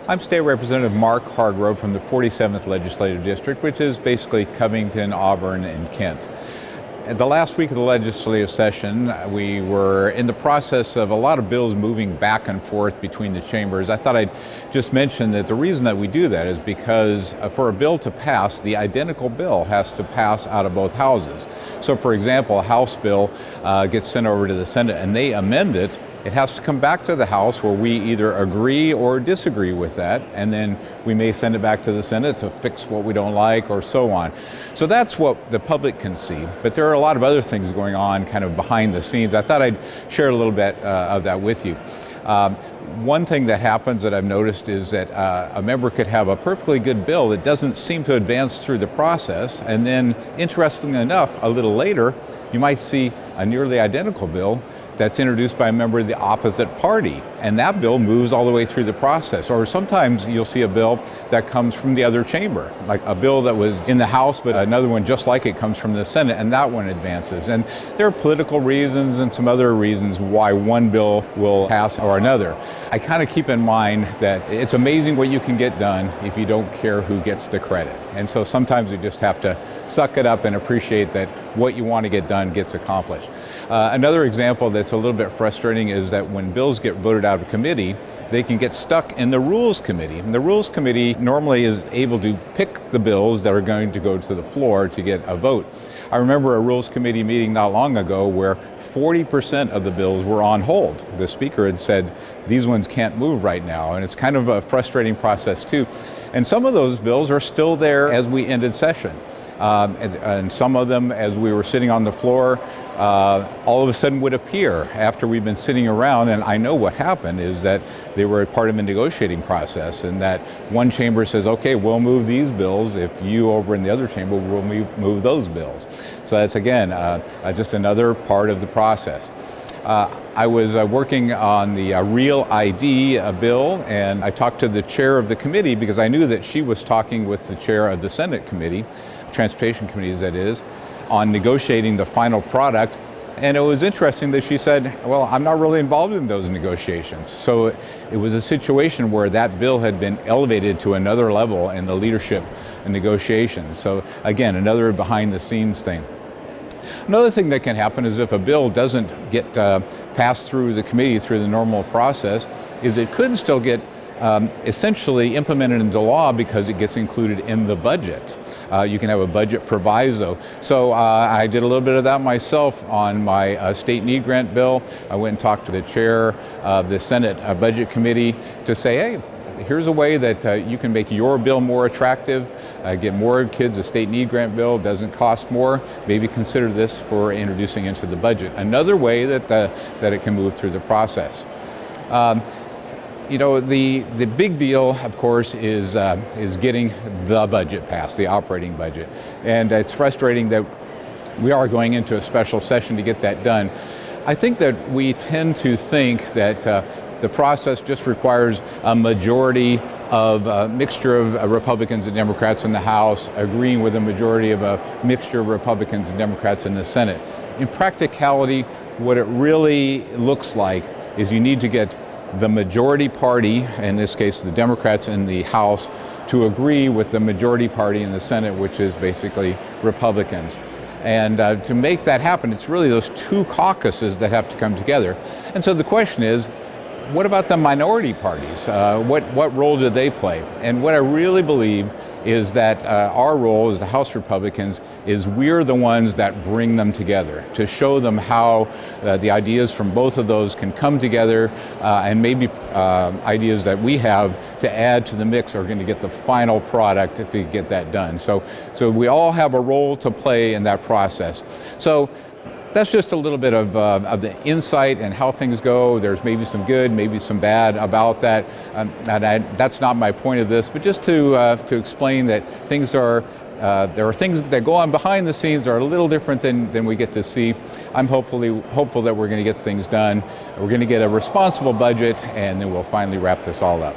I'm State Representative Mark Hargrove from the 47th Legislative District, which is basically Covington, Auburn, and Kent. The last week of the legislative session, we were in the process of a lot of bills moving back and forth between the chambers. I thought I'd just mention that the reason that we do that is because for a bill to pass, the identical bill has to pass out of both houses. So for example, a House bill gets sent over to the Senate and they amend it. It has to come back to the House where we either agree or disagree with that, and then we may send it back to the Senate to fix what we don't like or so on. So that's what the public can see. But there are a lot of other things going on kind of behind the scenes. I thought I'd share a little bit of that with you. One thing that happens that I've noticed is that a member could have a perfectly good bill that doesn't seem to advance through the process, and then interestingly enough, a little later, you might see a nearly identical bill that's introduced by a member of the opposite party, and that bill moves all the way through the process. Or sometimes you'll see a bill that comes from the other chamber, like a bill that was in the House, but another one just like it comes from the Senate, and that one advances. And there are political reasons and some other reasons why one bill will pass or another. I kind of keep in mind that it's amazing what you can get done if you don't care who gets the credit. And so sometimes you just have to suck it up and appreciate that what you want to get done gets accomplished. Another example that's a little bit frustrating is that when bills get voted out of committee, they can get stuck in the Rules Committee. And the Rules Committee normally is able to pick the bills that are going to go to the floor to get a vote. I remember a Rules Committee meeting not long ago where 40% of the bills were on hold. The speaker had said, these ones can't move right now, and it's kind of a frustrating process too. And some of those bills are still there as we ended session. And some of them, as we were sitting on the floor, all of a sudden would appear after we've been sitting around. And I know what happened is that they were a part of a negotiating process, and that one chamber says, okay, we'll move these bills if you over in the other chamber will move those bills. So that's, again, just another part of the process. I was working on the Real ID bill, and I talked to the chair of the committee because I knew that she was talking with the chair of the Senate committee, Transportation Committee that is, on negotiating the final product. And it was interesting that she said, well, I'm not really involved in those negotiations. So it was a situation where that bill had been elevated to another level in the leadership and negotiations. So again, another behind the scenes thing. Another thing that can happen is if a bill doesn't get passed through the committee through the normal process, is it could still get essentially implemented into law because it gets included in the budget. You can have a budget proviso. So I did a little bit of that myself on my state need grant bill. I went and talked to the chair of the Senate Budget Committee to say, hey, here's a way that you can make your bill more attractive, get more kids a state need grant bill, doesn't cost more. Maybe consider this for introducing into the budget. Another way that it can move through the process. You know, the big deal, of course, is getting the budget passed, the operating budget. And it's frustrating that we are going into a special session to get that done. I think that we tend to think that the process just requires a majority of a mixture of Republicans and Democrats in the House agreeing with a majority of a mixture of Republicans and Democrats in the Senate. In practicality, what it really looks like is you need to get the majority party, in this case the Democrats in the House, to agree with the majority party in the Senate, which is basically Republicans. And to make that happen, it's really those two caucuses that have to come together. And so the question is, what about the minority parties? What role do they play? And what I really believe is that our role as the House Republicans is we're the ones that bring them together to show them how the ideas from both of those can come together, and maybe ideas that we have to add to the mix are going to get the final product to get that done. So we all have a role to play in that process. So that's just a little bit of the insight and how things go. There's maybe some good, maybe some bad about that. That's not my point of this, but just to explain that things are, there are things that go on behind the scenes that are a little different than we get to see. I'm hopeful that we're going to get things done. We're going to get a responsible budget, and then we'll finally wrap this all up.